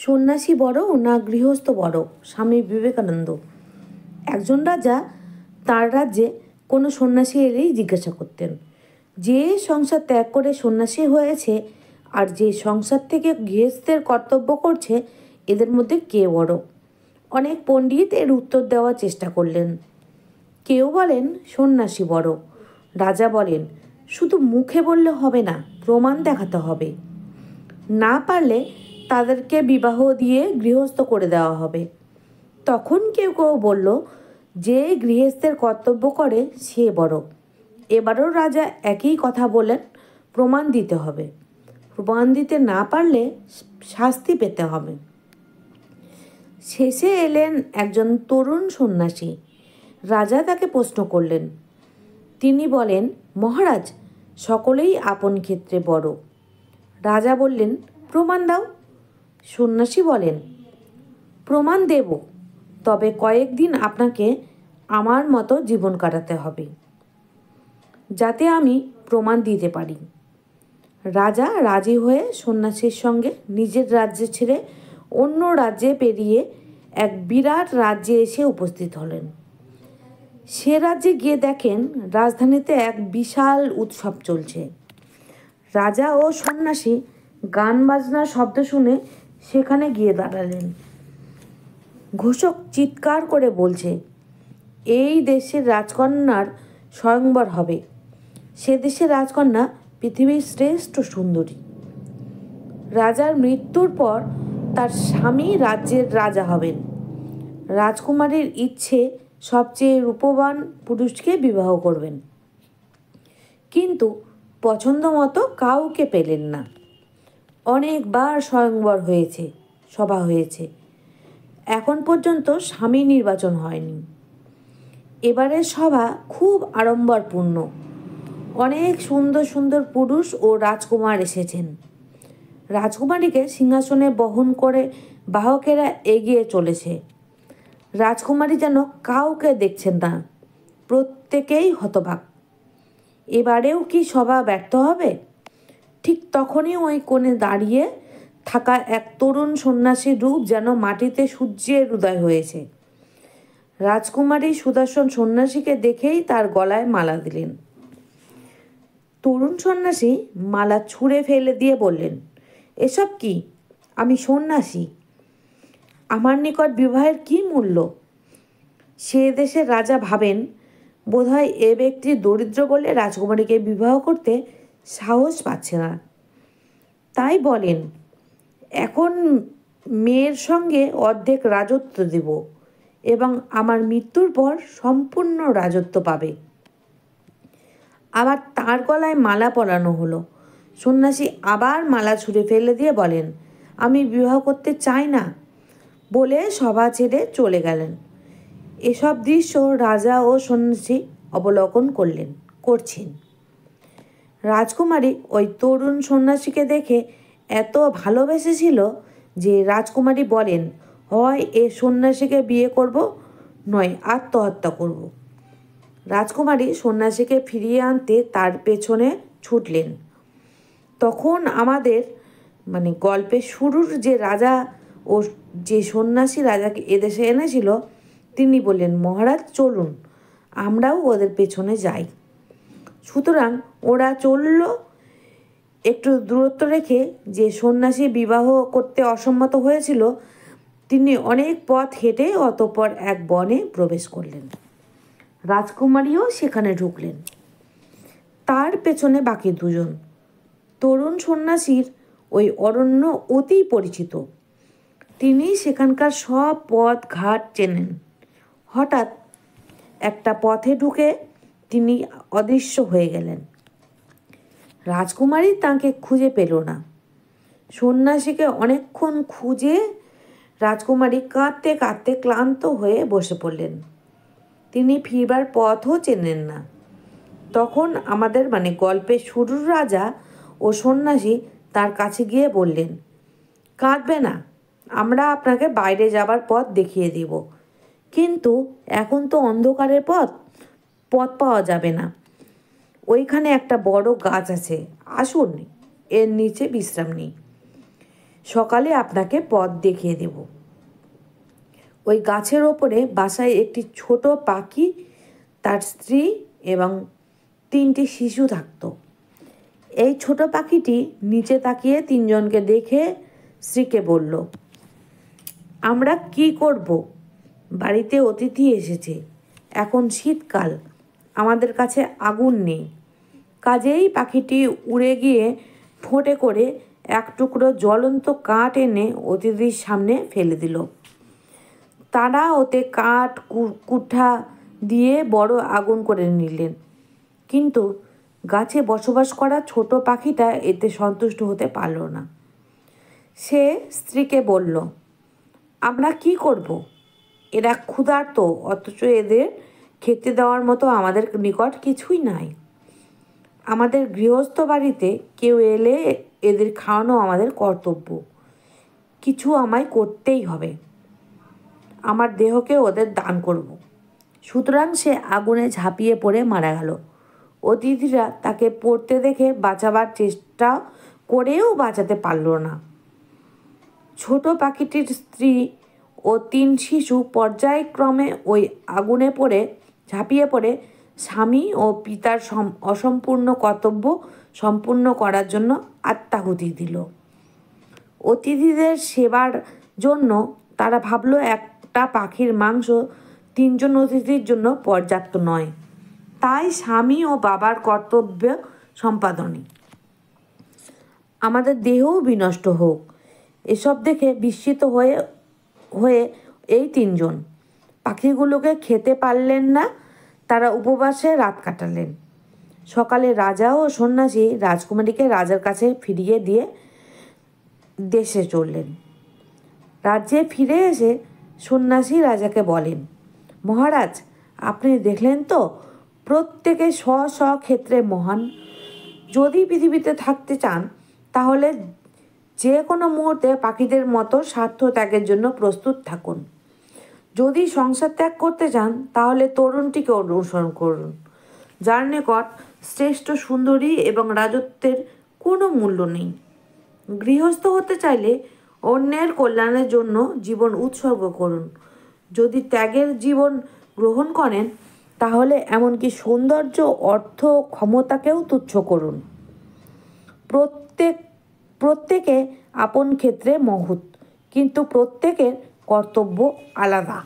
সন্ন্যাসী বড় না গৃহস্থ বড়? স্বামী বিবেকানন্দ। একজন রাজা তার রাজ্যে কোনো সন্ন্যাসী এলেই জিজ্ঞাসা করতেন, যে সংসার ত্যাগ করে সন্ন্যাসী হয়েছে আর যে সংসার থেকে গৃহস্থের কর্তব্য করছে, এদের মধ্যে কে বড়? অনেক পণ্ডিত এর উত্তর দেওয়ার চেষ্টা করলেন। কেউ বলেন সন্ন্যাসী বড়। রাজা বলেন, শুধু মুখে বললে হবে না, প্রমাণ দেখাতে হবে। না পারলে তাদেরকে বিবাহ দিয়ে গৃহস্থ করে দেওয়া হবে। তখন কেউ কেউ বলল, যে গৃহস্থের কর্তব্য করে সে বড়। এবারও রাজা একই কথা বলেন, প্রমাণ দিতে হবে। প্রমাণ দিতে না পারলে শাস্তি পেতে হবে। শেষে এলেন একজন তরুণ সন্ন্যাসী। রাজা তাকে প্রশ্ন করলেন। তিনি বলেন, মহারাজ, সকলেই আপন ক্ষেত্রে বড়। রাজা বললেন, প্রমাণ দাও। সন্ন্যাসী বলেন, প্রমাণ দেব, তবে কয়েকদিন আপনাকে আমার মতো জীবন কাটাতে হবে, যাতে আমি প্রমাণ দিতে পারি। রাজা রাজি হয়ে সন্ন্যাসীর সঙ্গে নিজের রাজ্যে ছেড়ে অন্য রাজ্যে পেরিয়ে এক বিরাট রাজ্যে এসে উপস্থিত হলেন। সে রাজ্যে গিয়ে দেখেন রাজধানীতে এক বিশাল উৎসব চলছে। রাজা ও সন্ন্যাসী গান বাজনার শব্দ শুনে সেখানে গিয়ে দাঁড়ালেন। ঘোষক চিৎকার করে বলছে, এই দেশের রাজকন্যার স্বয়ংবর হবে। সে দেশের রাজকন্যা পৃথিবীর শ্রেষ্ঠ সুন্দরী। রাজার মৃত্যুর পর তার স্বামী রাজ্যের রাজা হবেন। রাজকুমারীর ইচ্ছে সবচেয়ে রূপবান পুরুষকে বিবাহ করবেন, কিন্তু পছন্দ মতো কাউকে পেলেন না। অনেকবার স্বয়ংবর হয়েছে, সভা হয়েছে, এখন পর্যন্ত স্বামী নির্বাচন হয়নি। এবারের সভা খুব আড়ম্বরপূর্ণ। অনেক সুন্দর সুন্দর পুরুষ ও রাজকুমার এসেছেন। রাজকুমারীকে সিংহাসনে বহন করে বাহকেরা এগিয়ে চলেছে। রাজকুমারী যেন কাউকে দেখছেন না, প্রত্যেকেই হতবাক। এবারেও কি সভা ব্যর্থ হবে? ঠিক তখনই ওই কোণে দাঁড়িয়ে থাকা এক তরুণ সন্ন্যাসীর রূপ যেন মাটিতে সূর্যের উদয় হয়েছে। রাজকুমারী সুদর্শন সন্ন্যাসীকে দেখেই তার গলায় মালা দিলেন। তরুণ সন্ন্যাসী মালা ছুঁড়ে ফেলে দিয়ে বললেন, এসব কি? আমি সন্ন্যাসী, আমার নিকট বিবাহের কি মূল্য? সে দেশের রাজা ভাবেন, বোধহয় এ ব্যক্তি দরিদ্র বলে রাজকুমারীকে বিবাহ করতে সাহস পাচ্ছে না। তাই বলেন, এখন মেয়ের সঙ্গে অর্ধেক রাজত্ব দেব এবং আমার মৃত্যুর পর সম্পূর্ণ রাজত্ব পাবে। আবার তার গলায় মালা পরানো হলো। সন্ন্যাসী আবার মালা ছুঁড়ে ফেলে দিয়ে বলেন, আমি বিবাহ করতে চাই না, বলে সভা ছেড়ে চলে গেলেন। এসব দৃশ্য রাজা ও সন্ন্যাসী অবলোকন করছেন। রাজকুমারী ওই তরুণ সন্ন্যাসীকে দেখে এত ভালোবেসেছিল যে রাজকুমারী বলেন, হয় এ সন্ন্যাসীকে বিয়ে করব, নয় আত্মহত্যা করব। রাজকুমারী সন্ন্যাসীকে ফিরিয়ে আনতে তার পেছনে ছুটলেন। তখন আমাদের গল্পের শুরুর যে রাজা ও যে সন্ন্যাসী রাজাকে এদেশে এনেছিল, তিনি বললেন, মহারাজ চলুন, আমরাও ওদের পেছনে যাই। সুতরাং ওরা চলল। একটু দূরত্ব রেখে যে সন্ন্যাসী বিবাহ করতে অসম্মত হয়েছিল, তিনি অনেক পথ হেঁটে অতঃপর এক বনে প্রবেশ করলেন। রাজকুমারীও সেখানে ঢুকলেন। তার পেছনে বাকি দুজন। তরুণ সন্ন্যাসীর ওই অরণ্য অতি পরিচিত। তিনি সেখানকার সব পথ ঘাট চেনেন। হঠাৎ একটা পথে ঢুকে তিনি অদৃশ্য হয়ে গেলেন। রাজকুমারী তাকে খুঁজে পেল না। সন্ন্যাসীকে অনেকক্ষণ খুঁজে রাজকুমারী কাঁদতে কাঁদতে ক্লান্ত হয়ে বসে পড়লেন। তিনি ফিরবার পথও চেনেন না। তখন আমাদের গল্পের শুরুর রাজা ও সন্ন্যাসী তার কাছে গিয়ে বললেন, কাঁদবে না, আমরা আপনাকে বাইরে যাবার পথ দেখিয়ে দেব, কিন্তু এখন তো অন্ধকারের পথ পাওয়া যাবে না। ওইখানে একটা বড় গাছ আছে, আসুন, এর নিচে বিশ্রাম নিই। সকালে আপনাকে পথ দেখিয়ে দেব। ওই গাছের ওপরে বাসায় একটি ছোট পাখি, তার স্ত্রী এবং 3টি শিশু থাকতো। এই ছোট পাখিটি নিচে তাকিয়ে 3জনকে দেখে স্ত্রীকে বলল, আমরা কি করব? বাড়িতে অতিথি এসেছে, এখন শীতকাল, আমাদের কাছে আগুন নেই। কাজেই পাখিটি উড়ে গিয়ে ঠোঁটে করে এক টুকরো জ্বলন্ত কাঠ এনে অতিথির সামনে ফেলে দিল। তারা ওতে কাঠ কুঠা দিয়ে বড় আগুন করে নিলেন, কিন্তু গাছে বসবাস করা ছোট পাখিটা এতে সন্তুষ্ট হতে পারল না। সে স্ত্রীকে বলল, আমরা কি করব? এরা ক্ষুধার্ত, অথচ এদের খেতে দেওয়ার মতো আমাদের নিকট কিছুই নাই। আমাদের গৃহস্থ বাড়িতে কেউ এলে এদের খাওয়ানো আমাদের কর্তব্য। কিছু আমায় করতেই হবে, আমার দেহকে ওদের দান করব। সুতরাং সে আগুনে ঝাঁপিয়ে পড়ে মারা গেল। অতিথিরা তাকে পড়তে দেখে বাঁচাবার চেষ্টা করেও বাঁচাতে পারল না। ছোট পাখিটির স্ত্রী ও 3 শিশু পর্যায়ক্রমে ওই আগুনে ঝাঁপিয়ে পড়ে স্বামী ও পিতার অসম্পূর্ণ কর্তব্য সম্পূর্ণ করার জন্য আত্মাহুতি দিল। অতিথিদের সেবার জন্য তারা ভাবল একটা পাখির মাংস 3 জন অতিথির জন্য পর্যাপ্ত নয়, তাই স্বামী ও বাবার কর্তব্য সম্পাদনে আমাদের দেহও বিনষ্ট হোক। এসব দেখে বিস্মিত হয়ে এই 3 জন পাখিগুলোকে খেতে পারলেন না। তারা উপবাসে রাত কাটালেন। সকালে রাজা ও সন্ন্যাসী রাজকুমারীকে রাজার কাছে ফিরিয়ে দিয়ে দেশে চললেন। রাজ্যে ফিরে এসে সন্ন্যাসী রাজাকে বলেন, মহারাজ, আপনি দেখলেন তো, প্রত্যেকে স্ব স্ব ক্ষেত্রে মহান। যদি পৃথিবীতে থাকতে চান তাহলে যে কোনো মুহূর্তে পাখিদের মতো স্বার্থ ত্যাগের জন্য প্রস্তুত থাকুন। যদি সংসার ত্যাগ করতে চান তাহলে তরুণটিকে অনুসরণ করুন, যার নিকট শ্রেষ্ঠ সুন্দরী এবং রাজত্বের কোনো মূল্য নেই। গৃহস্থ হতে চাইলে অন্যের কল্যাণের জন্য জীবন উৎসর্গ করুন। যদি ত্যাগের জীবন গ্রহণ করেন তাহলে এমনকি সৌন্দর্য, অর্থ, ক্ষমতাকেও তুচ্ছ করুন। প্রত্যেকে আপন ক্ষেত্রে মহৎ, কিন্তু প্রত্যেকের কর্তব্য আলাদা।